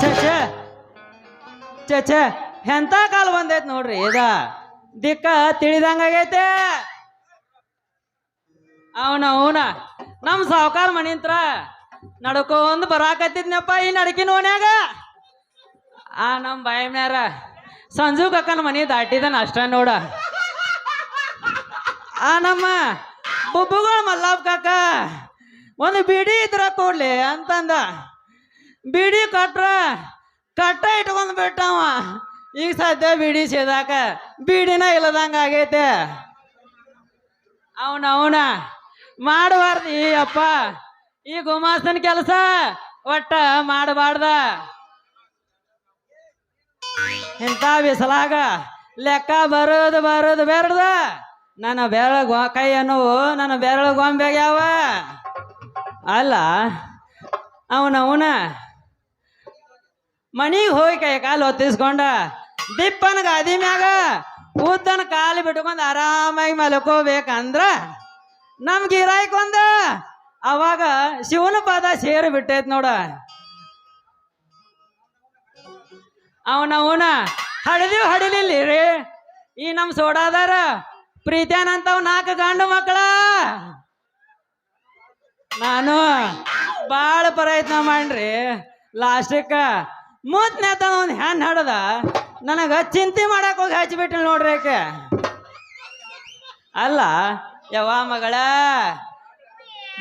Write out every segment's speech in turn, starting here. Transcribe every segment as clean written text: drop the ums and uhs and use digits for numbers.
ಛೇ ಛೇ ಛೇ ಛೇ ಎಂತ ಕಾಲ ಬಂದೈತ್ ನೋಡ್ರಿ ಇದ ದಿಕ್ಕ ತಿಳಿದಂಗಾಗೈತೆ. ಅವನ ನಮ್ ಸಾವುಕಾರ ಮನಿಂತ್ರ ನಡ್ಕೊಂಡ್ ಬರಾಕತ್ತಿದ್ನಪ್ಪ ಈ ನಡಕಿನ ಓಣ್ಯಾಗ. ನಮ್ ಬಾಯಮ್ಯಾರ ಸಂಜು ಕಕ್ಕನ ಮನಿ ದಾಟಿದನ ಅಷ್ಟ ನೋಡ. ನಮ್ಮ ಬುಬ್ಬುಗಳು ಮಲ್ಲಾಬ್ ಕಾಕ ಒಂದು ಬಿಡಿ ಇದ್ರ ಕೊಡ್ಲಿ ಅಂತಂದ. ಬಿಡಿ ಕಟ್ಟ ಇಟ್ಕೊಂಡ್ ಬಿಟ್ಟವ. ಈಗ ಸದ್ಯ ಬಿಡಿ ಸೇದಾಕ ಬಿಡಿನ ಇಲ್ಲದಂಗ ಆಗೈತೆ. ಅವನ ಮಾಡಬಾರ್ದು ಅಪ್ಪ ಈ ಗುಮಾಸ್ತನ ಕೆಲಸ ಒಟ್ಟ ಮಾಡಬಾರ್ದ. ಇಂಥ ಬಿಸಲಾಗ ಲೆಕ್ಕ ಬರೋದು ಬೇಡ್ದ. ನನ್ನ ಬೆರಳ ಕೈ ಅನ್ನುವು ನನ್ನ ಬೆರಳ ಗೊಂಬೆಗ್ಯಾವ ಅಲ್ಲ. ಅವನ ಮನಿಗೆ ಹೋಗಿ ಕೈ ಕಾಲು ಹೊತ್ತಿಸ್ಕೊಂಡ ದಿಪ್ಪನ ಗಾದಿ ಮ್ಯಾಗ ಉದ್ದನ ಕಾಲು ಬಿಟ್ಕೊಂಡ್ ಆರಾಮಾಗಿ ಮಲ್ಕೋಬೇಕಂದ್ರ ನಮ್ ಗಿರಾಯ್ಕೊಂದ ಅವಾಗ ಶಿವನ ಪಾದ ಸೇರಿ ಬಿಟ್ಟೈತ್ ನೋಡ. ಅವನ ಹಡಿಲಿಲ್ಲ ರೀ ಈ ನಮ್ ಸೋಡಾದಾರ ಪ್ರೀತ್ಯಾನಂತವ್ 4 ಗಂಡು ಮಕ್ಕಳ. ನಾನು ಬಾಳ ಪ್ರಯತ್ನ ಮಾಡ್ರಿ ಲಾಸ್ಟಕ್ಕ ಮೂತ್ನೇತ ಒಂದು ಹೆಣ್ಣು ಹಡದ ನನಗ ಚಿಂತೆ ಮಾಡಕ್ ಹೋಗಿ ಹಚ್ಚಿಬಿಟ್ಟಿಲ್ ನೋಡ್ರಿ ಆಕೆ. ಅಲ್ಲ ಯವ್ವ ಮಗಳ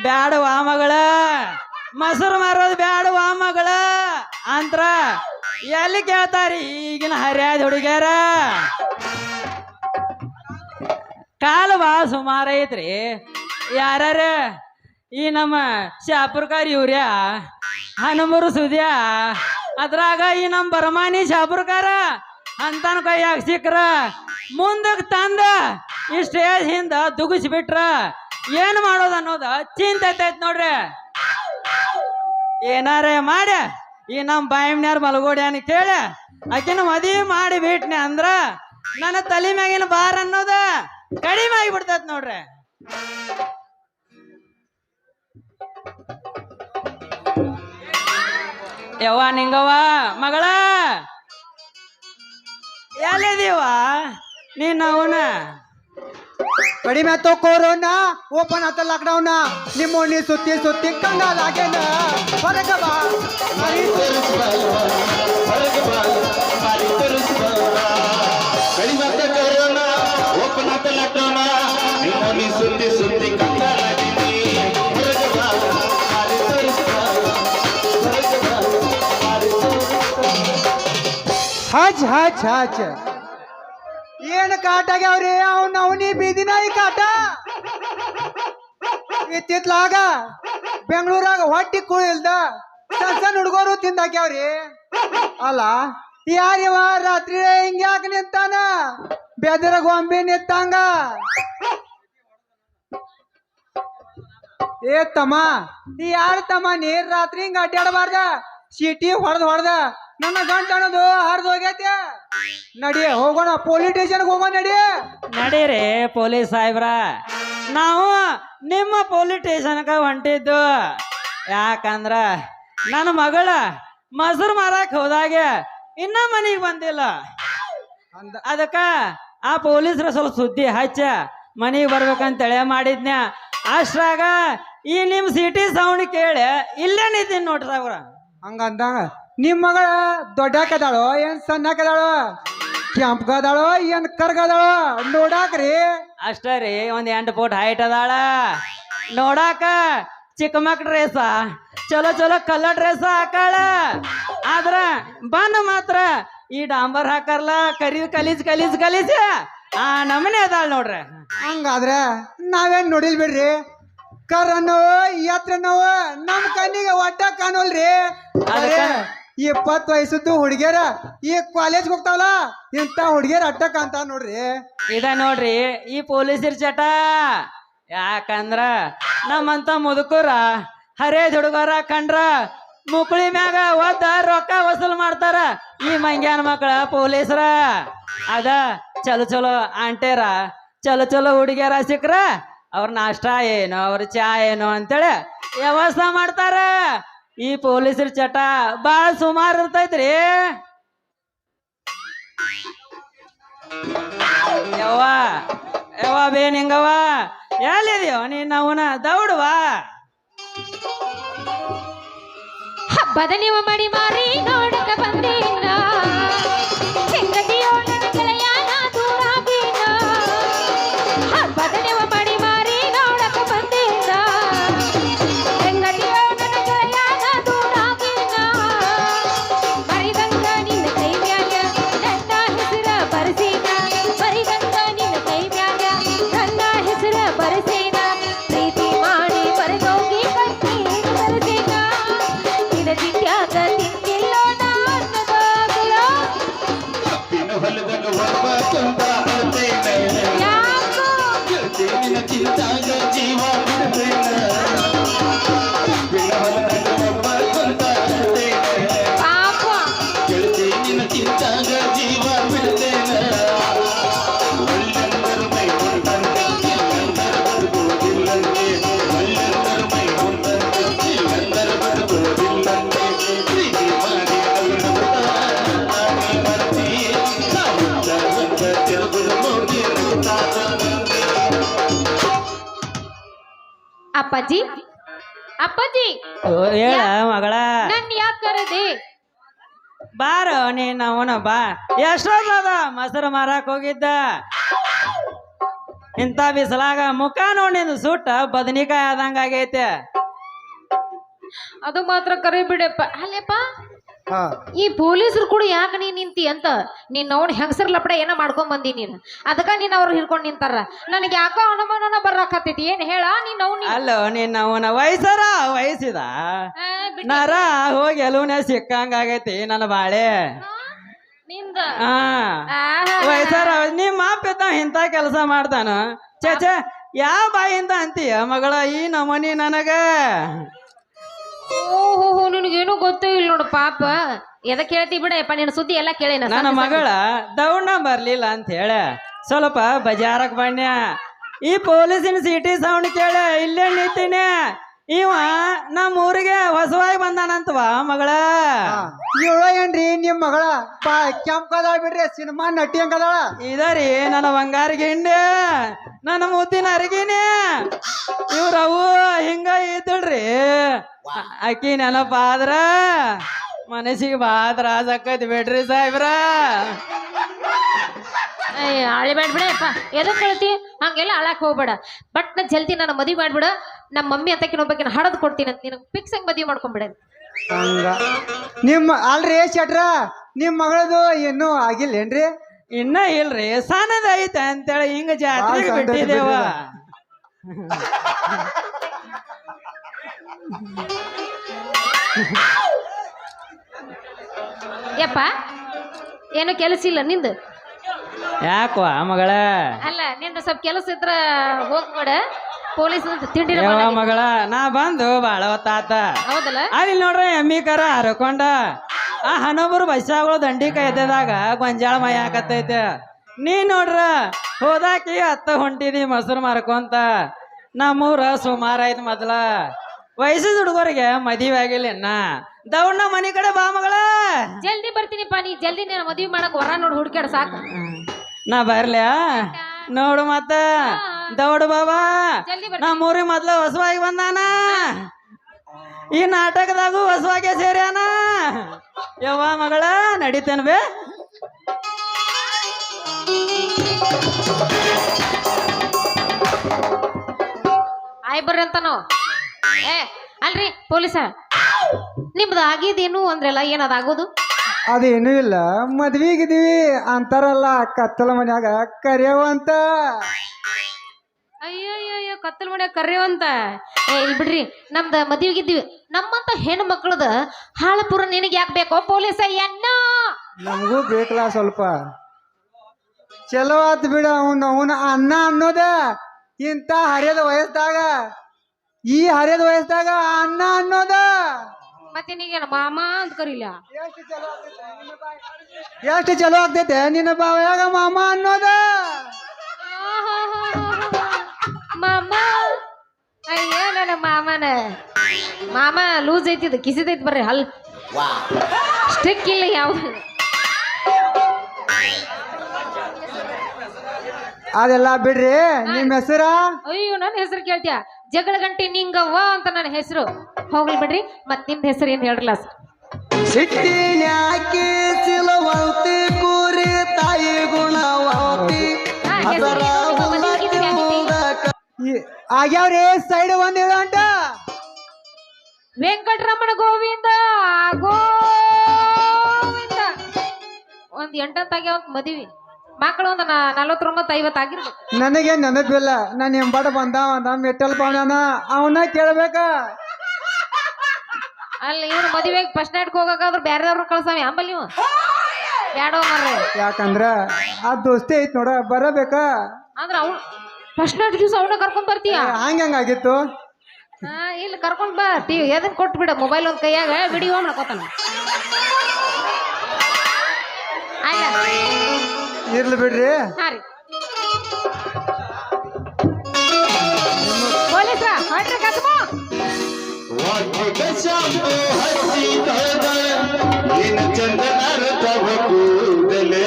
ಬ್ಯಾಡವಾ ಮಗಳ ಮೊಸರು ಮಾರೋದು ಬ್ಯಾಡವಾ ಮಗಳ ಅಂತ್ರ ಎಲ್ಲಿ ಕೇಳ್ತಾರಿ ಈಗಿನ ಹರ್ಯಾದ ಹುಡುಗ್ಯಾರ. ಕಾಲ ಭಾಳ ಸುಮಾರು ಐತ್ರಿ. ಯಾರ್ಯಾರ ಈ ನಮ್ಮ ಶಾಪುರ್ಕಾರ್ ಇವ್ರ್ಯ ಹನುಮೂರು ಸುದ್ಯಾ ಅದ್ರಾಗ ಈ ನಮ್ಮ ಬರಮಾನಿ ಶಾಪುರ್ಕಾರ ಅಂತನ ಕೈಯಾಗ ಸಿಕ್ರ ಮುಂದಕ್ಕೆ ತಂದ ಈ ಸ್ಟೇಜ್ ಹಿಂದ ದುಗಿಸ್ಬಿಟ್ರ ಏನು ಮಾಡೋದು ಅನ್ನೋದ ಚಿಂತೆ ಐತೈತ್ ನೋಡ್ರಿ. ಏನಾರೇ ಮಾಡ ಈ ನಮ್ಮ ಬಾಯಿಮ್ಯಾರ ಮಲಗೋಡ್ಯಾನ ಕೇಳ ಆಕಿನ ಮದುವೆ ಮಾಡಿ ಬಿಟ್ನೆ ಅಂದ್ರ ನನ್ನ ತಲೆ ಮ್ಯಾಗಿನ ಬಾರ್ ಅನ್ನೋದ ಕಡಿಮೆ ಆಗಿಬಿಡ್ತೈತ್ ನೋಡ್ರಿ. ಯವ್ವ ನಿಂಗವ್ವ ಮಗಳ ಎಲ್ಲಿದೀವ ನೀನ್ ಅವನ ಕಡಿಮೆ ಆಯ್ತು ಕೊರೋನಾ ಓಪನ್ ಆತ ಲಾಕ್ಡೌನ್ ನಿಮ್ಮ ಓಣಿ ಸುತ್ತಿ ಕಂಗಾಲಾಗೇನ ಹೊರಗ ಬಾ ಕಡಿಮೆ ಆತ ಕೊರೋನಾ ಓಪನ್ ಆತ ಲಾಕ್ಡೌನ್ ನಿಮ್ಮ ಓಣಿ ಸುತ್ತಿ ಕಂಗಾಲಾಗೇನಿ ಹೊರಗ ಬಾ ಮಾರಿ ತೋರಿಸ್ಬಾ ಹೊರಗ ಬಾ ಮಾರಿ ಹಚ್ ಏನ್ ಕಾಟಾಗ್ಯಾವ್ರಿ ಅವನಿ ಬೀದಿನಾಯಿ ಕಾಟ ಇತ್ತಿತ್ಲಾಗ ಬೆಂಗಳೂರಾಗ ಹೊಟ್ಟಿ ಕುಳಿಲ್ದ ಸಣ್ಣ ಹುಡುಗರು ತಿಂದಾಕ್ಯಾವ್ರಿ. ಅಲ್ಲ ಯಾರಿವ ರಾತ್ರಿ ಹಿಂಗ್ಯಾಕ ನಿಂತಾನ ಬೆದರ ಗೊಂಬೆ ನಿಂತಂಗ. ಏ ತಮ್ಮ ಯಾರ ತಮ್ಮ ನೀರ್ ರಾತ್ರಿ ಹಿಂಗ ಅಡ್ಡಾಡಬಾರ್ದ ಚೀಟಿ ಹೊಡೆದ ನನ್ನ ಗಂಟ ಅನ್ನೋದು ಹರಿದು ಹೋಗೈತೆ. ನಡಿ ಹೋಗೋಣ ಪೊಲೀಸ್ ಸ್ಟೇಷನ್ಗೆ ಹೋಗೋಣ ನಡೀರಿ ಪೊಲೀಸ್ ಸಾಹೇಬ್ರ. ನಾವು ನಿಮ್ಮ ಪೊಲೀಸ್ ಸ್ಟೇಷನ್ಗ ಹೊಂಟಿದ್ದು ಯಾಕಂದ್ರ ನನ್ನ ಮಗಳ ಮೊಸರು ಮಾರಕ್ ಹೋದಾಗ ಇನ್ನ ಮನಿಗೆ ಬಂದಿಲ್ಲ. ಅದಕ್ಕ ಆ ಪೊಲೀಸರ ಸ್ವಲ್ಪ ಸುದ್ದಿ ಹಚ್ಚ ಮನಿಗೆ ಬರ್ಬೇಕಂತೇಳಿ ಮಾಡಿದ್ನ. ಅಷ್ಟ್ರಾಗ ಈ ನಿಮ್ ಸಿಟಿ ಸೌಂಡ್ ಕೇಳಿ ಇಲ್ಲೇ ನಿಂತೀನಿ ನೋಡ್ರಿ ಸಾವ್ರ. ಹಂಗಂದಂಗ ನಿಮ್ ಮಗಳ ದೊಡ್ಡಾಕದಾಳೋ ಏನ್ ಸಣ್ಣಕದಾಳೋ ಕೆಂಪ್ಗದಾಳೋ ಏನ್ ಕರ್ಗದಾಳೋ ನೋಡಾಕ್ರಿ. ಅಷ್ಟೇ ರೀ ಒಂದ್ 8 ಫೂಟ್ ಹೈಟ್ ಅದಾಳ. ನೋಡಾಕ ಚಿಕ್ಕ ಮಕ್ಳ ಡ್ರೆಸ್ ಚಲೋ ಕಲರ್ ಡ್ರೆಸ್ ಹಾಕಾಳ. ಆದ್ರ ಬಂದ್ ಮಾತ್ರ ಈ ಡಾಂಬರ್ ಹಾಕಾರಲ್ಲ ಕಲೀಜ್ ಆ ನಮನೆ ಅದಾಳ ನೋಡ್ರಿ. ಹಂಗಾದ್ರೆ ನಾವೇನ್ ನೋಡಿಲ್ ಬಿಡ್ರಿ. ಕರ್ರನ್ನೋ ಎತ್ರನೋ ನಮ್ ಕಣ್ಣಿಗೆ ಒಟ್ಟ ಕಾಣೋಲ್ರಿ. 20 ವಯಸ್ಸದ್ದು ಹುಡುಗಿಯರ ಈ ಕಾಲೇಜ್ ಹೋಗ್ತಾವಲ್ಲ ಇಂತ ಹುಡುಗಿಯರ ಅಟ್ಟ ಕಾಣ್ತಾವ ನೋಡ್ರಿ. ಇದ ನೋಡ್ರಿ ಈ ಪೊಲೀಸರ ಚಟ. ಯಾಕಂದ್ರ ನಮ್ಮಂತ ಮುದುಕರ ಹರೇದ್ ಹುಡುಗರ ಕಂಡ್ರ ಮುಕುಳಿ ಮ್ಯಾಗ ಒದ್ದ ರೊಕ್ಕ ವಸೂಲ್ ಮಾಡ್ತಾರ ಈ ಮಂಗ್ಯಾನ ಮಕ್ಕಳ ಪೊಲೀಸರ. ಅದ ಚಲೋ ಆಂಟೇರ ಚಲೋ ಹುಡುಗಿಯರ ಸಿಕ್ರ ಅವ್ರ ನಾಷ್ಟ ಏನು ಅವ್ರ ಚಾ ಏನು ಅಂತೇಳಿ ವ್ಯವಸ್ಥೆ ಮಾಡ್ತಾರ. ಈ ಪೊಲೀಸರ ಚಟ ಬಾಳ ಸುಮಾರು ಇರ್ತೈತ್ರಿ. ಯವ್ವ ಯವ್ವ ಬೇನಿಂಗವ್ವ ಎಲ್ಲಿದ್ಯೋ ನೀನ್ ಅವನ ದೌಡ್ವಾ. ಹಬ್ಬದ ನೀವು ಮಾಡಿ ಮಾರಿ ನೋಡಕ ಬಂದೀನ ಹೆಂಗದಿಯೋ ನನ್ನ ಗೆಳೆಯ ನಾ ದೂರಾಗೀನ. ಹಬ್ಬದ ನೀವು ಮಾಡಿ ಮಾರಿ ನೋಡಕ ಬಂದೀನ ಹೆಂಗದಿಯೋ ನನ್ನ ಗೆಳೆಯ ನಾ ದೂರಾಗೀನ. ಮರಿದಂಗ ನಿನ್ನ ಕೈ ಮ್ಯಾಗ ನನ್ನ ಹೆಸರ ಬರೆಸೀನ ಮರಿದಂಗ ನಿನ್ನ ಕೈ ಮ್ಯಾಗ ನನ್ನ ಹೆಸರ ಬರೆಸೀನ. ಪ್ರೀತಿ ಮಾಡಿ ಬರೆದೋಗಿ ಕಣ್ಣೀರು ಬರೆಸೀನ ದಿತ್ಯಾಗ ತಿಂದಿಲ್ಲೋ ನಾನ್ನದಾಗಲೋ. ಕಪ್ಪಿನ ಹೊಲದಾಗ ಒಬ್ಬ ಕುಂತ ಅಳ್ತೇನೆ. ಯಾಕೋ ಗೆಳತಿಯ ಚಿಂತಾಗ ಜೀವ ಬಿಡ್ತೇನೆ. ಕಪ್ಪಿನ ಹೊಲದಾಗ ಒಬ್ಬ ಕುಂತ ಅಳ್ತೇನೆ. ಪಾಪ ಗೆಳತಿಯ ಚಿಂತಾಗ ಜೀವ ಬಿಡ್ತೇನೆ. ಒಳ್ಳೆಂದರ ಮೈ ಹೊಂದಂತೆ ಇಲ್ಲಂದರ ಬದುಕುವುದಿಲ್ಲಂತೆ. ಒಳ್ಳೆಂದರ ಮೈ ಹೊಂದಂತೆ ಇಲ್ಲಂದರ ಬದುಕುವುದಿಲ್ಲಂತೆ. ಪ್ರೀತಿ ಮಾಡಿ ಅವಿನವತ ನಾನೇ ಮರ್ತಿ. ನಾವು ಜಗತ್ತ ತಿರುಗುದು ಹೋಗಿ ಅಪ್ಪಾಜಿ ಅಪ್ಪಾಜಿ ಹೇಳ ಮಗಳ ನನ್ ಯಾಕೆ ಕರೆದೆ? ಬಾರೋ ನೀನ್ ಅವನ ಬಾ. ಎಷ್ಟೊತ್ತದ ಮೊಸರು ಮಾರಾಕ್ ಹೋಗಿದ್ದ ಇಂಥ ಬಿಸಲಾಗ ಮುಖ ನೋಡಿದ ಸುಟ್ಟ ಬದನಿಕಾಯಿ ಆದಂಗ ಆಗೈತೆ. ಅದು ಮಾತ್ರ ಕರೆ ಬಿಡಪ್ಪ. ಅಲ್ಲೇಪ್ಪ ಹಾ ಈ ಪೊಲೀಸರು ಕೂಡ ಯಾಕೆ ನೀನ್ ನಿಂತಿ ಅಂತ ನೀನ್ ನೋಡಿ ಹೆಂಗಸರ್ ಲಪಡ ಏನೋ ಮಾಡ್ಕೊಂಡ್ ಬಂದಿ ನೀನು. ಅದಕ್ಕ ನೀನ್ ಅವ್ರು ಹಿಡ್ಕೊಂಡ್ ನಿಂತಾರ. ನನಗೆ ಯಾಕೋ ಅನುಮಾನನ ಬರಾಕತ್ತೈತಿ. ಏನ್ ಹೇಳ ನೀನ್ ಅವ್ನಿ ಅಲ್ಲೋ ನೀನ್ ಅವನ ವಯಸ್ಸಿದ ನರ ಹೋಗಿ ಎಲುನೆ ಸಿಕ್ಕಂಗ ಆಗೈತಿ ನನ್ನ ಬಾಳೆ. ನಿಂದ ಹಾ ವಯಸ್ಸಾರ ನಿಮ್ಮ ಅಪ್ಪ ಇಂಥ ಕೆಲಸ ಮಾಡ್ತಾನ. ಚೇಚೆ ಯಾವ ಬಾಯಿಂದ ಅಂತೀಯ ಮಗಳ ಈ ನಮನಿ ನನಗ. ಓಹೋ ನಿನಗೇನು ಗೊತ್ತೇ ಇಲ್ಲ ನೋಡು ಪಾಪ. ಎದಕ್ ಹೇಳ್ತಿ ಬಿಡಪ್ಪ ನಿನ್ನ ಸುದ್ದಿ ಎಲ್ಲ ಕೇಳೇನ. ನನ್ನ ಮಗಳ ದೌಡ್ನ ಬರ್ಲಿಲ್ಲ ಅಂತ ಹೇಳ ಸ್ವಲ್ಪ ಬಜಾರಕ್ ಬನ್ಯ. ಈ ಪೊಲೀಸಿನ ಸಿಟಿ ಸೌಂಡ್ ಕೇಳ ಇಲ್ಲೇ ನಿಂತೀನಿ. ಇವ ನಮ್ಮ ಊರಿಗೆ ಹೊಸವಾಗಿ ಬಂದಾನಂತವ ಮಗಳ. ಇವಳ ಏನ್ರಿ ನಿಮ್ ಮಗಳ ಕೆಂಪ್ ಕದಾಳ ಬಿಡ್ರಿ ಸಿನಿಮಾ ನಟಿ ಹಂಗದಾಳ. ಇದರಿ ನನ್ನ ಬಂಗಾರ ಗಿಂಡೆ ನನ್ನ ಮುದ್ದಿನ ಅರಿಗಿನಿ. ಇವ್ರವು ಹಿಂಗ ಇದ್ದಳ್ರಿ. ಅಕ್ಕಿ ನೆನಪಾದ್ರ ಮನಸ್ಸಿಗೆ ಬಾಳ ತ್ರಾಸ ಆಕೈತಿ ಬಿಡ್ರಿ ಸಾಹೇಬ್ರ. ಅಳಿಬೇಡ ಬಿಡಪ್ಪ. ಎದಕ್ ಹೇಳ್ತಿ ಹಂಗೆಲ್ಲ ಅಳಕ್ ಹೋಗ್ಬೇಡ. ಬಟ್ ನಾ ಜಲ್ದಿ ನನ್ನ ಮದುವೆ ಮಾಡ್ಬಿಡ. ನಮ್ಮ ಮಮ್ಮಿ ಅಂತಕಿನ ಒಬ್ಬಕಿನ ಹಡದ್ ಕೊಡ್ತೀನಿ ಅಂತ ನಿನಗೆ ಫಿಕ್ಸ್ ಆಗಿ ಮದುವೆ ಮಾಡ್ಕೊಂಡ್ಬಿಡ. ಹಂಗ ನಿಮ್ಮ ಅಲ್ರಿ ಶೆಟ್ರ ನಿಮ್ ಮಗಳದು ಇನ್ನೂ ಆಗಿಲ್ಲೇನ್ರಿ? ಇನ್ನ ಇಲ್ರಿ ಸಣ್ಣದ ಐತೆ ಅಂತೇಳಿ ಹಿಂಗ ಜಾತ್ರೆಗೆ ಸಣ್ಣದ್ ಬಿಟ್ಟಿದೇವ. ಯಪ್ಪ ಏನು ಕೆಲಸ ಇಲ್ಲ ನಿಂದು? ಯಾಕವ ಮಗಳ? ಅಲ್ಲ ನಿಂದು ಸ್ವಲ್ಪ ಕೆಲಸ ಇದ್ರ ಹೋಗ್ಬೇಡ. ಪೊಲೀಸ್ ತಿಂಡಿ ಯಾವ ಮಗಳ ನಾ ಬಂದು ಬಾಳ ಹೊತ್ತಾತ. ಹೌದಲ್ಲ? ಅಲ್ಲಿ ನೋಡ್ರಿ ಎಮ್ಮಿ ಕರ ಹರ್ಕೊಂಡ ಆ ಹನೊಬ್ಬರು ಬಸ್ಸಾಗಳು ದಂಡಿ ಕೈದಾಗ ಗೊಂಜಾಳ ಮೈ ಹಾಕತ್ತೈತೆ. ನೀ ನೋಡ್ರ ಹೋದಾಕಿ ಅತ್ತ ಹೊಂಟಿದಿ ಮೊಸರು ಮಾರ್ಕೊಂತ. ನಮ್ಮೂರ ಸುಮಾರು ಐತ್ ಮೊದ್ಲ. ವಯಸ್ಸಿದ ಹುಡುಗರಿಗೆ ಮದುವೆ ಆಗಿಲ್ಲ ಇನ್ನ. ದೌಡ್ನ ಮನಿ ಕಡೆ ಬಾ ಮಗಳ. ಜಲ್ದಿ ಬರ್ತೀನಿಪ್ಪ. ನೀ ಜಲ್ದಿ ನೀನು ಮದುವೆ ಮಾಡಕ್ ಹೊರ ನೋಡಿ ಹುಡ್ಕ್ಯಾಡ ಸಾಕು. ನಾ ಬರ್ಲ್ಯಾ ನೋಡು ಮತ್ತ ದೌಡ್ ಬಾಬಾ ಜಲ್ದಿ ಬರ್ತೀನಿ. ನಮ್ಮೂರಿಗೆ ಮೊದ್ಲ ಹೊಸವಾಗಿ ಬಂದಾನ. ಈ ನಾಟಕದಾಗೂ ಹೊಸವಾಗೆ ಸೇರ್ಯಾನ. ಯವ್ವ ಮಗಳ ನಡಿತೇನ ಬೇ. ಆಯ್ ಬರ್ರಿ ಅಂತಾನು. ಏ ಅಲ್ರಿ ಪೊಲೀಸ ನಿಮ್ದು ಆಗಿದೇನು ಅಂದ್ರಲ್ಲ ಏನದಾಗೋದು? ಅದೇನು ಇಲ್ಲ ಮದ್ವಿಗಿದೀವಿ ಅಂತಾರಲ್ಲ ಕತ್ತಲ ಮನ್ಯಾಗ ಕರೆಯವಂತ. ಅಯ್ಯಯ್ಯಯ್ಯೋ ಕತ್ತಲ್ ಮನ್ಯಾಗ ಕರ್ರೇವಂತ. ಏ ಇಲ್ಲಿ ಬಿಡ್ರಿ ನಮ್ದು ಮದುವೆಗಿದ್ದೀವಿ. ನಮ್ಮಂತ ಹೆಣ್ಣು ಮಕ್ಕಳದ ಹಾಳಪುರ ನಿನಗೆ ಯಾಕೆ ಬೇಕೋ ಪೊಲೀಸ ಎನ್ನ? ನಮಗೂ ಬೇಕಲ್ಲ ಸ್ವಲ್ಪ. ಚಲೋ ಆತ್ ಬಿಡ. ಅವನ ಅನ್ನ ಅನ್ನೋದ ಇಂಥ ಹರಿಯದ ವಯಸ್ಸದಾಗ ಈ ಹರಿಯದ ವಯಸ್ಸದಾಗ ಅನ್ನ ಅನ್ನೋದ ಮತ್ತೆ ನೀಗೇನ ಮಾಮ ಅಂತ ಕರೀಲ? ಎಷ್ಟು ಚಲೋ ಆಗ್ತೈತೆ ನಿನ್ನ ಬಾವ್ಯಾಗ ಮಾಮ ಅನ್ನೋದ. ಮಾಮ ಅಯ್ಯ ನನ್ನ ಮಾಮ ಲೂಸ್ ಐತಿದ್ ಕಿಸಿದೈತಿ ಬರ್ರಿ ಹಲ್ ಸ್ಟಿಕ್ ಇಲ್ಲ ಯಾವ್ದು ಅದೆಲ್ಲ ಬಿಡ್ರಿ ನಿಮ್ ಹೆಸರ ಅಯ್ಯೋ ನನ್ನ ಹೆಸರು ಕೇಳ್ತೀಯ ಜಗಳ ಗಂಟೆ ನಿಂಗವ್ವ ಅಂತ ನನ್ನ ಹೆಸರು ಹೋಗ್ಲಿ ಬಿಡ್ರಿ ಮತ್ ನಿಮ್ದ ಹೆಸರು ಏನ್ ಹೇಳ್ರಲ್ಲ ಸಿಟ್ಟಿನ್ಯಾಕೆ ಸಿಲವಂತಿ ಕೂರಿ ತಾಯಿ ಗುಣವಂತಿ ಆಗ್ಯಾವ್ರಿ ಸೈಡ್ ಒಂದ್ ಹೇಳು ಅಂಟ ವೆಂಕಟರಮಣ ಗೋವಿಂದ ಗೋವಿಂದ ಒಂದ್ 8 ಆಗ್ಯಾವ ಮದ್ವಿ ಮಕ್ಕಳು ಒಂದು 49-50 ಆಗಿರ್ಬೇಕು ನನಗೆ ನೆನಪಿಲ್ಲ ನಾನು ಎಂಬಾಟ ಬಂದಾವ ನಮ್ಮ ಮೆಟ್ಟಲ್ ಪಾವನ ಅವನ ಕೇಳ್ಬೇಕ ಅಲ್ಲಿ ಇವ್ರು ಮದುವೆಗೆ ಫಸ್ಟ್ ನೈಟ್ಗೆ ಹೋಗಕ್ಕಾದ್ರೆ ಬೇರೆದವ್ರು ಕಳ್ಸಾವಿ ಅಂಬಲ್ ನೀವು ಬ್ಯಾಡೋ ಮರ್ರಿ ಯಾಕಂದ್ರ ಆ ದೋಸ್ತಿ ಐತ್ ನೋಡ ಬರಬೇಕಾ ಅಂದ್ರ ಅವ್ನು ಫಸ್ಟ್ ನೈಟ್ ದಿವಸ ಅವನ್ನ ಕರ್ಕೊಂಡ್ ಬರ್ತೀಯ ಹಂಗಾಗಿತ್ತು ಹಾ ಇಲ್ಲಿ ಕರ್ಕೊಂಡ್ ಬಾ ಟಿವಿ ಎದನ್ ಕೊಟ್ಟು ಬಿಡ ಮೊಬೈಲ್ ಒಂದ್ ಕೈಯಾಗ ವಿಡಿಯೋ ಮಾಡ್ಕೋತಾನ ಆಯ್ತಾ ಇರ್ಲಿ ಬಿಡ್ರಿ ಹಾ ರೀ ಪೊಲೀಸ್ರ ಹೊರಟ್ರಿ ಕಸ್ಮ ಶಾಂಪು ಹಚ್ಚಿದಾಗ ನಿನ್ನ ಚಂದನರ ತವ ಕೂದಲೇ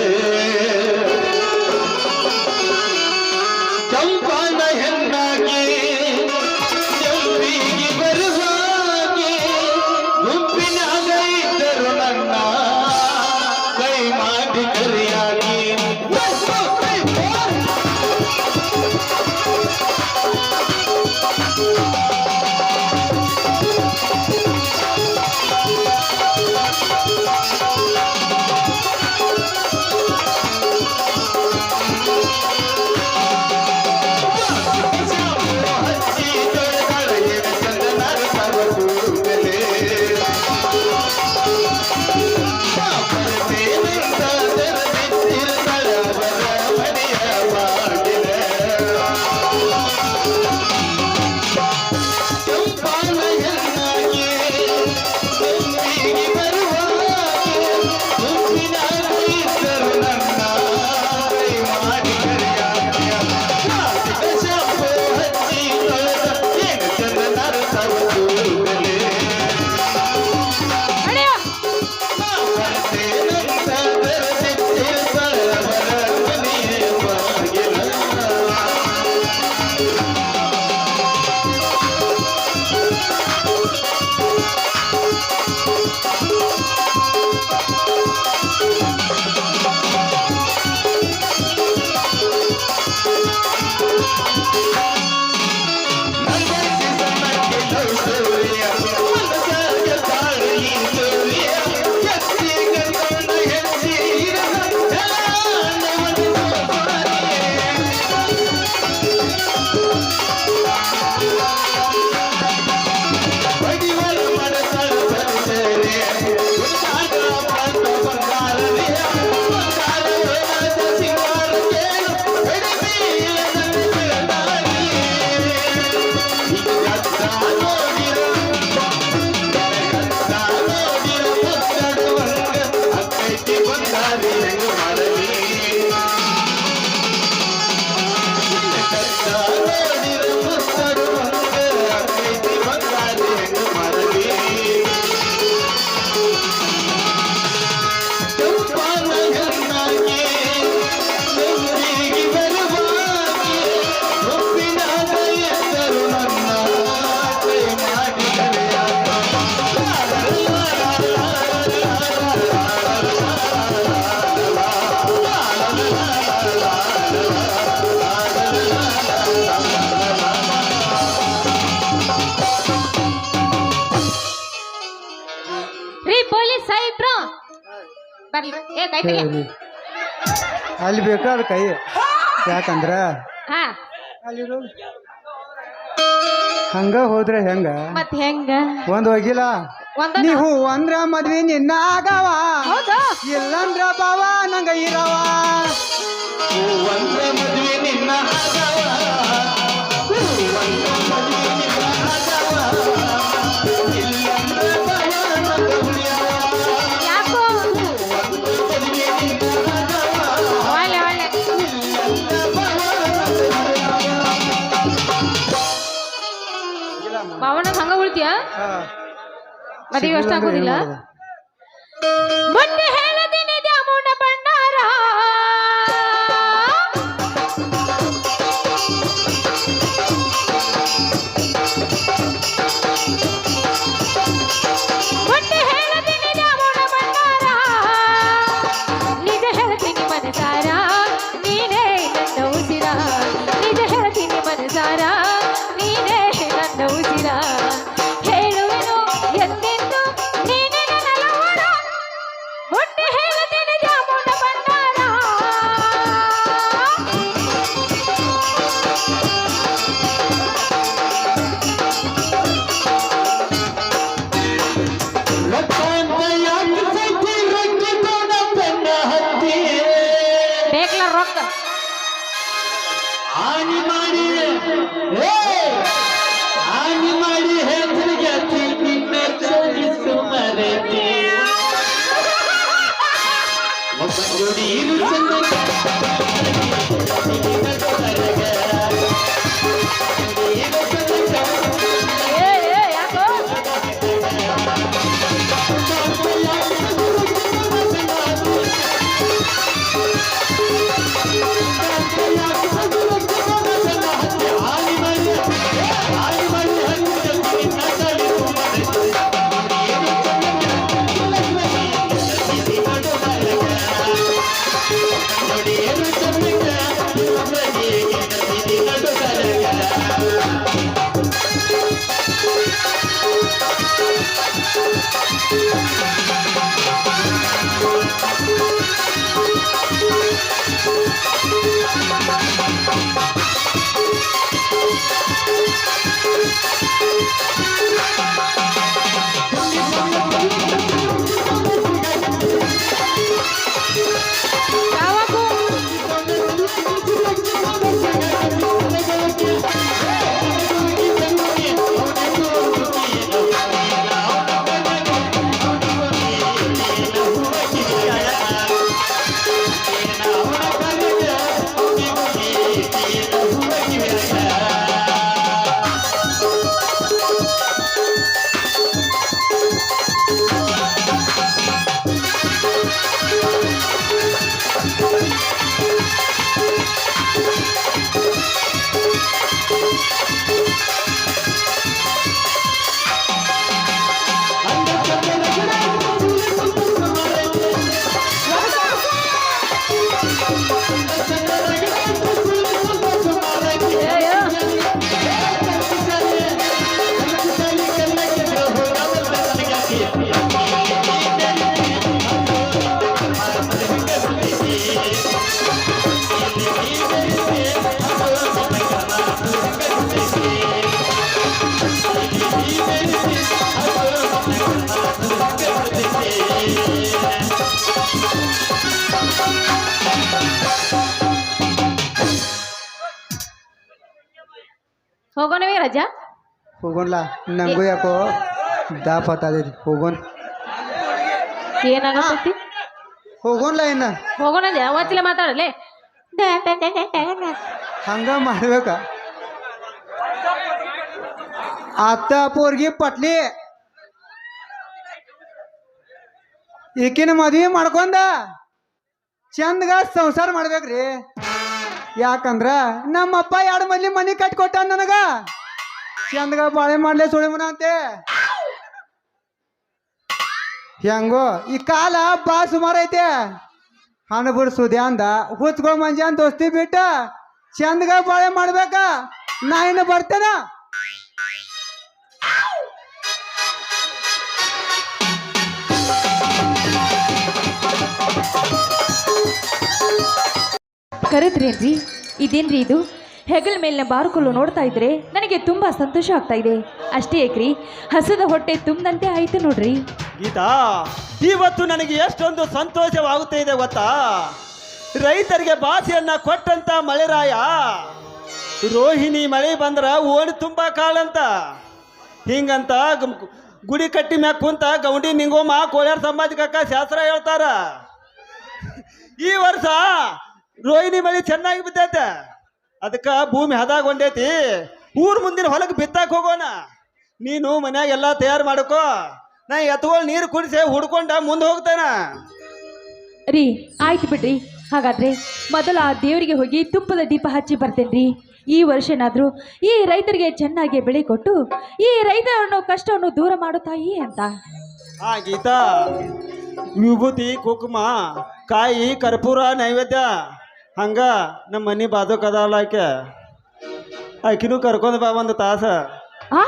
ಚಂಪಾನ ಹೆಣ್ಣಾಗಿ ಜಂಬಿಗೆ ಬರುವಾಗಿ ಗುಂಪಿನಾಗ ಇದ್ದರು ನನ್ನ ಕೈ ಮಾಡಿ ಕರಿಯಾಗಿ ಬರ್ಲಿ ಏ ಕೈ ತೆಗಿ ಅಲ್ಲಿ ಬೇಕಾದ ಕೈ ಯಾಕಂದ್ರ ಹಾ ಅಲ್ಲಿ ಹಂಗ ಹೋದ್ರೆ ಹೆಂಗ ಮತ್ ಹೆಂಗ ಒಂದ್ ಹೋಗಿಲ್ಲ ನೀವು ಅಂದ್ರ ಮದ್ವಿ ನಿನ್ನ ಆಗವ ಇಲ್ಲಂದ್ರ ಬಾವ ನಂಗ ಇರವ ಒಂದ್ರ ಮದ್ವಿ ನಿನ್ನ ಆಗವ ಇಲ್ಲಂದ್ರ ಬಾವ ನಂಗ ಉಳಿಯವ ಯಾಕೋ ಒಳ್ಳೆ ಒಳ್ಳೆ ಮದುವೆ ಅಷ್ಟ ಆಗೋದಿಲ್ಲ ಮೊನ್ನೆ ಹೇಳದಿನಿ ದ್ಯಾಮೋಣ ಭಂಡಾರ ಮೊನ್ನೆ ಹೇಳದಿನಿ ದ್ಯಾಮೋಣ ಭಂಡಾರ ನಿಜ ಹೇಳ್ತೀನಿ ಮನಸಾರ ನೀನೇ ನನ್ನ ಉಸಿರ ನಿಜ ಹೇಳ್ತೀನಿ ಮನಸಾರ ನೀನೇ ನನ್ನ ಉಸಿರ ಹೇಳುವೆನು ಎಂದೆಂದು ನೀನೇ ನನ್ನ ಲವರ ಮೊನ್ನೆ ಹೇಳದಿನಿ ದ್ಯಾಮೋಣ ಭಂಡಾರ ಲಕ್ಷಾಂತ ಯಾಕೆ ಸೈತಿ ರೊಕ್ಕಿದ್ದೋನ ಬೆನ್ನ ಹತ್ತಿ ಬೇಕಲ್ಲ ರೊಕ್ಕ ಆನಿ ಮಾಡಿ ಆನಿ ಮಾಡಿ ಹೆಸರಿಗೆ ಹಚ್ಚಿ ನಿನ್ನ ಚಲಿಸು ಮರೆತಿ ಒಬ್ಬ ಜೋಡಿ ಇರು ಚಂದ ಯಾಕೋ ಯಾವಾಗೂ ಹೋಗೋಣವೇ ರಜಾ ಹೋಗೋಣ್ಲ ನಂಗೂ ಯಾಕೋ ದಾಪ್ ಹತ್ತದೈತಿ ಹೋಗೋಣ ಏನಾಗತ್ತೈತಿ ಹೋಗೋಣ್ಲ ಇನ್ನ ಹೋಗೋಣ ಯಾವತ್ತಿಲ್ಲ ಮಾತಾಡಲೆ ಹಂಗ ಮಾಡ್ಬೇಕ ಅತ್ತ ಪೋರ್ಗಿ ಪಟ್ಲಿ ಈಕಿನ ಮದ್ವಿ ಮಾಡ್ಕೊಂಡ ಚಂದಗ ಸಂಸಾರ ಮಾಡ್ಬೇಕ್ರಿ ಯಾಕಂದ್ರ ನಮ್ಮಪ್ಪ 2 ಮಂದಿ ಮನಿ ಕಟ್ಕೊಟ್ಟ ನನಗ ಚಂದಗ ಬಾಳೆ ಮಾಡ್ಲೆ ಸುಳಿಮನ ಅಂತೆ ಹೆಂಗೋ ಈ ಕಾಲ ಬಾ ಸುಮಾರು ಐತೆ ಹಣಬುಡ್ ಸುದ್ಯಾಂದ ಹುಚ್ಕೊ ಮಂಜಾನ್ ದೋಸ್ತಿ ಬಿಟ್ಟ ಚಂದಗ ಬಾಳೆ ಮಾಡ್ಬೇಕ ನಾ ಇನ್ನು ಬರ್ತೇನ ಕರೆದ್ರೇನ್ರಿ ಇದೇನ್ರಿ ಇದು ಹೆಗಲ ಮೇಲಿನ ಬಾರುಕಲ್ಲು ನೋಡ್ತಾ ಇದ್ರೆ ನನಗೆ ತುಂಬಾ ಸಂತೋಷ ಆಗ್ತಾ ಇದೆ ಅಷ್ಟೇ ಏಕ್ರಿ ಹಸದ ಹೊಟ್ಟೆ ತುಂಬದಂತೆ ಆಯ್ತು ನೋಡ್ರಿ ಗೀತಾ ಇವತ್ತು ನನಗೆ ಎಷ್ಟೊಂದು ಸಂತೋಷವಾಗುತ್ತಾ ಇದೆ ಗೊತ್ತಾ ರೈತರಿಗೆ ಭಾಷೆಯನ್ನ ಕೊಟ್ಟಂತ ಮಳೆರಾಯ ರೋಹಿಣಿ ಮಳೆ ಬಂದ್ರ ಓಣಿ ತುಂಬಾ ಕಾಳಂತ ಹಿಂಗಂತ ಗುಡಿ ಕಟ್ಟಿ ಮ್ಯಾಗ ಕುಂತ ಗೌಂಡಿ ನಿಂಗೋಮ ಕೋಳ್ಯಾರ ಸಂಬಂಧಿಕಕ್ಕ ಶಾಸ್ತ್ರ ಹೇಳ್ತಾರ ಈ ವರ್ಷ ರೋಹಿಣಿ ಮಳಿ ಚೆನ್ನಾಗಿ ಬಿದ್ದೈತೆ ಅದಕ್ಕೆ ಭೂಮಿ ಹದಾಗೊಂಡೈತಿ ಊರ್ ಮುಂದಿನ ಹೊಲಕ್ಕೆ ಬಿತ್ತಾಕ ಹೋಗೋಣ ನೀನು ಮನ್ಯಾಗ ಎಲ್ಲ ತಯಾರು ಮಾಡ್ಕೋ ನಾ ಎತ್ಕೊಳ್ ನೀರು ಕುಡಿಸಿ ಹುಡ್ಕೊಂಡ ಮುಂದೆ ಹೋಗ್ತಾನ. ರೀ ಆಯ್ತು ಬಿಡ್ರಿ. ಹಾಗಾದ್ರೆ ಮೊದಲು ಆ ದೇವರಿಗೆ ಹೋಗಿ ತುಪ್ಪದ ದೀಪ ಹಚ್ಚಿ ಬರ್ತೇನ್ರಿ. ಈ ವರ್ಷನಾದರೂ ಈ ರೈತರಿಗೆ ಚೆನ್ನಾಗಿ ಬೆಳೆ ಕೊಟ್ಟು ಈ ರೈತರನ್ನು ಕಷ್ಟವನ್ನು ದೂರ ಮಾಡು ತಾಯಿ ಅಂತ. ಆ ಗೀತಾ, ವಿಭೂತಿ ಕುಂಕುಮ ಕಾಯಿ ಕರ್ಪೂರ ನೈವೇದ್ಯ ಹಂಗ ನಮ್ಮ ಮನೆ ಬಾಜುಕ್ ಅದಾವಲ್ಲ ಆಕಿನೂ ಕರ್ಕೊಂಡ್ ಬಾ ಒಂದು ತಾಸ. ಆ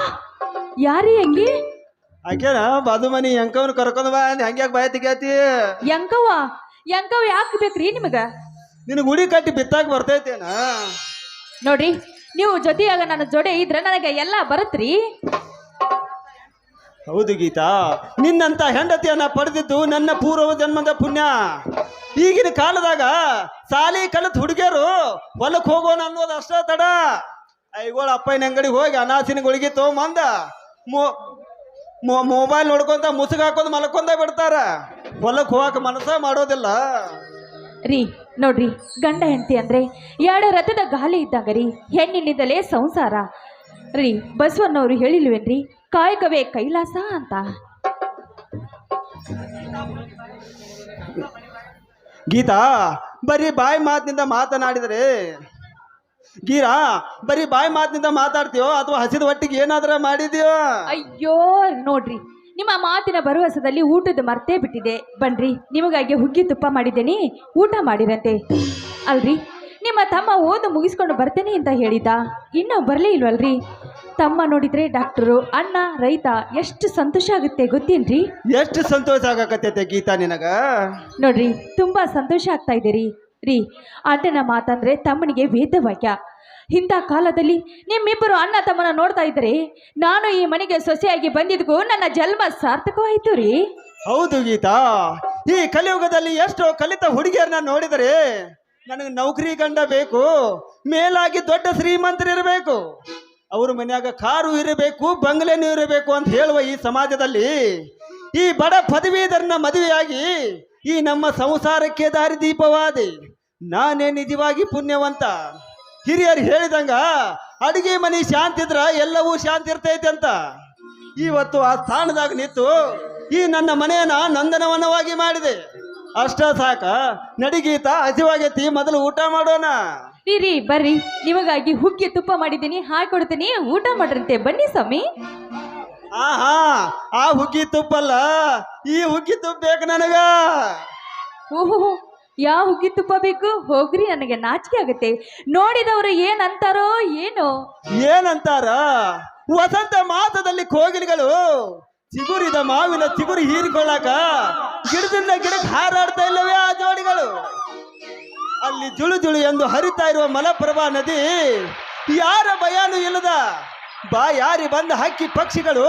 ಯಾರೀ ಹಂಗೆ? ಆಕೆನ ಬಾಜು ಮನಿ ಎಂಕವ್ನ ಕರ್ಕೊಂಡ್ ಬಾ ಅಂದ್ ಹಂಗ್ಯಾಕ್ ಬಾಯ ತೆಗ್ಯಾತಿ? ಯಂಕವ್ ಯಾಕೆ ಬೇಕ್ರಿ ನಿಮಗ? ನಿನಗೆ ಗುಡಿ ಕಟ್ಟಿ ಬಿತ್ತಾಕ ಬರ್ತೈತೇನ? ನೋಡ್ರಿ, ನೀವು ಜೊತೆಯಾಗ ನನ್ನ ಜೋಡೆ ಇದ್ರೆ ನನಗೆ ಎಲ್ಲ ಬರುತ್ತ್ರಿ. ಹೌದು ಗೀತಾ, ನಿನ್ನಂತ ಹೆಂಡತಿಯನ್ನ ಪಡೆದಿದ್ದು ನನ್ನ ಪೂರ್ವ ಜನ್ಮದ ಪುಣ್ಯ. ಈಗಿನ ಕಾಲದಾಗ ಸಾಲಿ ಕಲಿತ ಹುಡುಗಿಯರು ಹೊಲಕ್ಕೆ ಹೋಗೋಣ ಅನ್ನೋದು ಅಷ್ಟ ತಡ. ಐಗೋಳ ಅಪ್ಪನ ಅಂಗಡಿಗೆ ಹೋಗಿ ಅನಾಸಿನಗಳಿಗೆ ತೊಗೊಂಬಂದ ಮೊಬೈಲ್ ನೋಡ್ಕೊಂತ ಮುಸುಗ ಹಾಕೊಂಡ್ ಮಲ್ಕೊಂಡ ಬಿಡ್ತಾರ. ಹೊಲಕ್ಕೆ ಹೋಗಕ್ಕೆ ಮನಸ್ಸ ಮಾಡೋದಿಲ್ಲ. ರೀ ನೋಡ್ರಿ, ಗಂಡ ಹೆಂಡತಿ ಅಂದ್ರೆ ಎರಡು ರಥದ ಗಾಲಿ ಇದ್ದಾಗ ರೀ. ಹೆಣ್ಣಿನಿಂದಲೇ ಸಂಸಾರ ರೀ. ಬಸವಣ್ಣವರು ಹೇಳಿಲ್ವೇನ್ರಿ, ಕಾಯಕವೇ ಕೈಲಾಸ ಅಂತ. ಗೀತಾ, ಬರೀ ಬಾಯಿ ಮಾತಿನಿಂದ ಮಾತನಾಡಿದರೆ ಬರೀ ಬಾಯಿ ಮಾತಿನಿಂದ ಮಾತಾಡ್ತೀಯೋ ಅಥವಾ ಹಸಿದ ಹೊಟ್ಟಿಗೆ ಏನಾದ್ರ ಮಾಡಿದ್ಯೋ? ಅಯ್ಯೋ ನೋಡ್ರಿ, ನಿಮ್ಮ ಮಾತಿನ ಭರವಸೆದಲ್ಲಿ ಊಟದ ಮರ್ತೇ ಬಿಟ್ಟಿದೆ. ಬನ್ರಿ, ನಿಮಗಾಗಿ ಹುಗ್ಗಿ ತುಪ್ಪ ಮಾಡಿದ್ದೇನೆ, ಊಟ ಮಾಡಿರಂತೆ. ಅಲ್ರಿ, ನಿಮ್ಮ ತಮ್ಮ ಓದು ಮುಗಿಸ್ಕೊಂಡು ಬರ್ತೇನೆ ಅಂತ ಹೇಳಿದ್ದ, ಇನ್ನೂ ಬರಲೇ ಇಲ್ವಲ್ರಿ? ತಮ್ಮ ನೋಡಿದ್ರೆ ಡಾಕ್ಟರು, ಅಣ್ಣ ರೈತ, ಎಷ್ಟು ಸಂತೋಷ ಆಗುತ್ತೆ ಗೊತ್ತೇನ್ರಿ? ಎಷ್ಟು ಸಂತೋಷ ಆಗಕತ್ತೈತೆ ಗೀತಾ ನಿನಗ? ನೋಡ್ರಿ, ತುಂಬಾ ಸಂತೋಷ ಆಗ್ತಾ ಇದೆ ರೀ. ಅಣ್ಣನ ಮಾತಂದ್ರೆ ತಮ್ಮನಿಗೆ ವೇದವಾಕ್ಯ. ಇಂಥ ಕಾಲದಲ್ಲಿ ನಿಮ್ಮಿಬ್ಬರು ಅಣ್ಣ ತಮ್ಮನ ನೋಡ್ತಾ ಇದ್ರೆ ನಾನು ಈ ಮನೆಗೆ ಸೊಸೆಯಾಗಿ ಬಂದಿದ್ಗೂ ನನ್ನ ಜನ್ಮ ಸಾರ್ಥಕವಾಯಿತು ರೀ. ಹೌದು ಗೀತಾ, ಈ ಕಲಿಯುಗದಲ್ಲಿ ಎಷ್ಟೋ ಕಲಿತ ಹುಡುಗಿಯರನ್ನ ನೋಡಿದರೆ ನನಗೆ ನೌಕರಿ ಗಂಡ ಬೇಕು, ಮೇಲಾಗಿ ದೊಡ್ಡ ಶ್ರೀಮಂತರಿರಬೇಕು, ಅವ್ರ ಮನ್ಯಾಗ ಕಾರು ಇರಬೇಕು, ಬಂಗ್ಲೆನೂ ಇರಬೇಕು ಅಂತ ಹೇಳುವ ಈ ಸಮಾಜದಲ್ಲಿ ಈ ಬಡ ಪದವೀಧರನ ಮದುವೆಯಾಗಿ ಈ ನಮ್ಮ ಸಂಸಾರಕ್ಕೆ ದಾರಿದೀಪವಾದಿ. ನಾನೇ ನಿಜವಾಗಿ ಪುಣ್ಯವಂತ. ಹಿರಿಯರು ಹೇಳಿದಂಗ ಅಡಿಗೆ ಮನೆ ಶಾಂತಿ ಇದ್ರ ಎಲ್ಲವೂ ಶಾಂತಿ ಇರ್ತೈತೆ ಅಂತ. ಇವತ್ತು ಆ ಸ್ಥಾನದಾಗ ನಿಂತು ಈ ನನ್ನ ಮನೆಯನ್ನ ನಂದನವನವಾಗಿ ಮಾಡಿದೆ. ಅಷ್ಟ ಸಾಕ ನಡಿಗೀತ, ಹಸಿವಾಗೈತಿ, ಮೊದಲು ಊಟ ಮಾಡೋಣ. ರೀ ಬರ್ರಿ, ನಿಮಗಾಗಿ ಹುಗ್ಗಿ ತುಪ್ಪ ಮಾಡಿದ್ದೀನಿ, ಹಾಕೊಡ್ತೀನಿ, ಊಟ ಮಾಡ್ರಂತೆ. ಬನ್ನಿ ಸ್ವಾಮಿ. ಆಹಾ, ಆ ಹುಗ್ಗಿ ತುಪ್ಪಲ್ಲ, ಈ ಹುಗ್ಗಿ ತುಪ್ಪ ಬೇಕು ನನಗ. ಓಹೋ, ಯಾವ ಹುಗ್ಗಿ ತುಪ್ಪ ಬೇಕು? ಹೋಗ್ರಿ, ನನಗೆ ನಾಚಿಕೆ ಆಗುತ್ತೆ. ನೋಡಿದವರು ಏನಂತಾರೋ ಏನೋ. ಏನಂತಾರ? ವಸಂತ ಮಾಸದಲ್ಲಿ ಕೋಗಿಲೆಗಳು ಚಿಗುರಿದ ಮಾವಿನ ಚಿಗುರು ಹೀರಿಕೊಳ್ಳಾಕ ಗಿಡದಿಂದ ಗಿಡಕ್ಕೆ ಹಾರಾಡ್ತಾ ಇಲ್ಲವೇ ಆ ಜೋಡಿಗಳು? ಅಲ್ಲಿ ಜುಳು ಜುಳು ಎಂದು ಹರಿತಾ ಇರುವ ಮಲಪ್ರಭಾ ನದಿ ಯಾರ ಭಯಾನು ಇಲ್ಲದ ಬಾಯಾರಿ ಬಂದ ಹಕ್ಕಿ ಪಕ್ಷಿಗಳು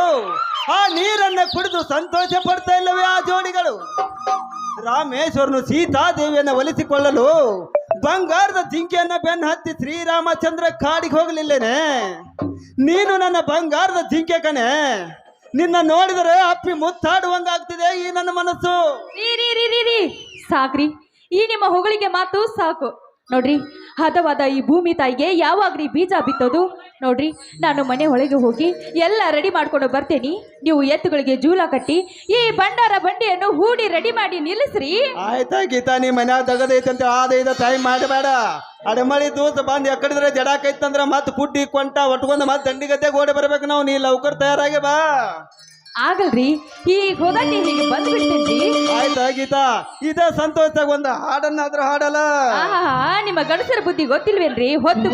ಆ ನೀರನ್ನ ಕುಡಿದು ಸಂತೋಷ ಪಡ್ತಾ ಇಲ್ಲವೇ ಆ ಜೋಡಿಗಳು? ರಾಮೇಶ್ವರನು ಸೀತಾದೇವಿಯನ್ನು ಒಲಿಸಿಕೊಳ್ಳಲು ಬಂಗಾರದ ಜಿಂಕೆಯನ್ನ ಬೆನ್ನು ಹತ್ತಿ ಶ್ರೀರಾಮಚಂದ್ರ ಕಾಡಿಗೆ ಹೋಗಲಿಲ್ಲೇನೆ? ನೀನು ನನ್ನ ಬಂಗಾರದ ಜಿಂಕೆ ಕಣೆ. ನಿನ್ನ ನೋಡಿದರೆ ಅಪ್ಪಿ ಮುತ್ತಾಡುವಂಗಾಗ್ತಿದೆ ಈ ನನ್ನ ಮನಸ್ಸು. ರೀ ಸಾಕ್ರಿ, ಈ ನಿಮ್ಮ ಹೊಗಳಿಗೆ ಮಾತು ಸಾಕು. ನೋಡ್ರಿ, ಹದವಾದ ಈ ಭೂಮಿ ತಾಯಿಗೆ ಯಾವಾಗ್ರಿ ಬೀಜ ಬಿತ್ತೋದು? ನೋಡ್ರಿ, ನಾನು ಮನೆ ಒಳಗೆ ಹೋಗಿ ಎಲ್ಲ ರೆಡಿ ಮಾಡ್ಕೊಂಡು ಬರ್ತೇನೆ. ನೀವು ಎತ್ತುಗಳಿಗೆ ಜೂಲ ಕಟ್ಟಿ ಈ ಭಂಡಾರ ಬಂಡಿಯನ್ನು ಹೂಡಿ ರೆಡಿ ಮಾಡಿ ನಿಲ್ಲಿಸ್ರಿ. ಆಯ್ತಾ ಗೀತಾ, ನೀ ಮನ್ಯಾಗ ತಗದೈತಂತ ಆದ ಟೈಮ್ ಮಾಡಬೇಡ. ಅಡಮಳಿ ದೂಸ ಬಂದು ಎಕ್ಕಡಿದ್ರೆ ಜಡಾಕೈತಂದ್ರ ಮತ್ ಕುಡ್ಡಿ ಕೊಂಟ ಒಟ್ಕೊಂಡ್ ಮತ್ ದಂಡಿಗತ್ತೆ ಗೋಡೆ ಬರ್ಬೇಕು ನಾವು. ನೀ ಲೌಕರ್ ತಯಾರಾಗಿ ಬಾ. ಆಗಲ್ರಿ, ಈ ಹೋದಾಟಿ ಹೀಗೆ ಬಂದ್ಬಿಡ್ತೇನ್ರಿ. ಆಯ್ತಾ ಗೀತಾ, ಇದೇ ಸಂತೋಷದಾಗ ಒಂದು ಹಾಡನ್ನಾದ್ರೂ ಹಾಡಲ್ಲ. ನಿಮ್ಮ ಗಂಡಸರ ಬುದ್ಧಿ ಗೊತ್ತಿಲ್ವೇನ್ರಿ? ಹೊತ್ತು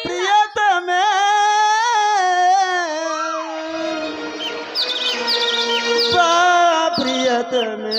ಪ್ರಿಯತಮೇ ಬಾ ಪ್ರಿಯತಮೇ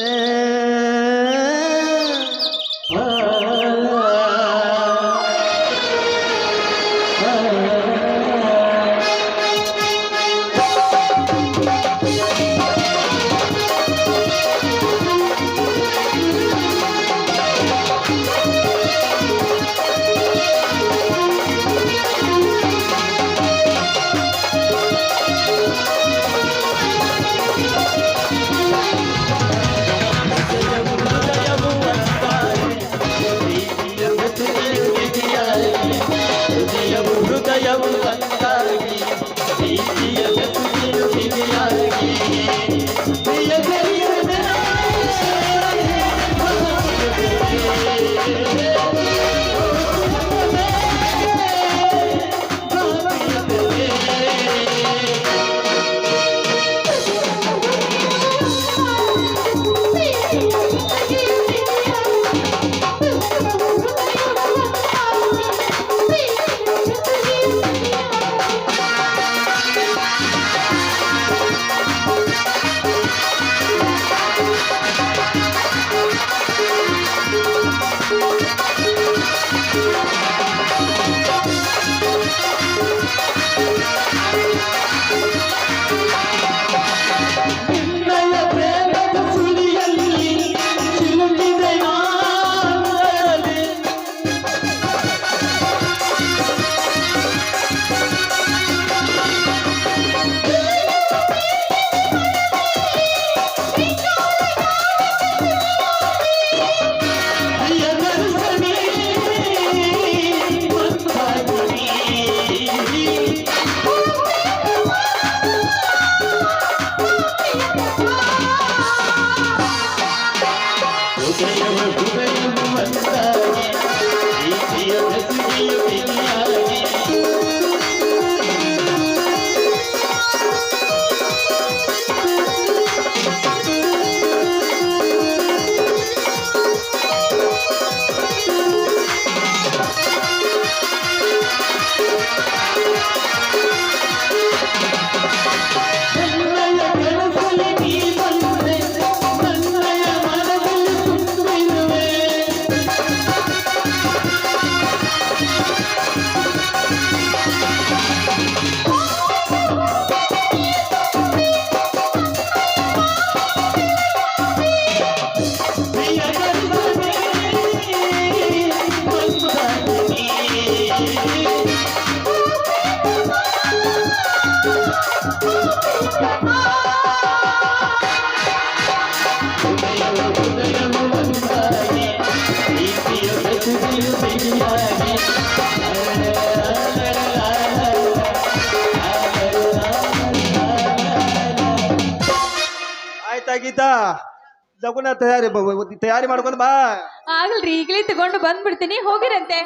ಆಯ್ತಾ ಗೀತಾ ಲಗುನ ತಯಾರಿ ಮಾಡ್ಕೊಂಡು ಬಾ. ಆಗಲ್ರಿ ಈಗಲೇ ತಗೊಂಡು ಬಂದ್ಬಿಡ್ತೀನಿ, ಹೋಗಿರಂತೆ.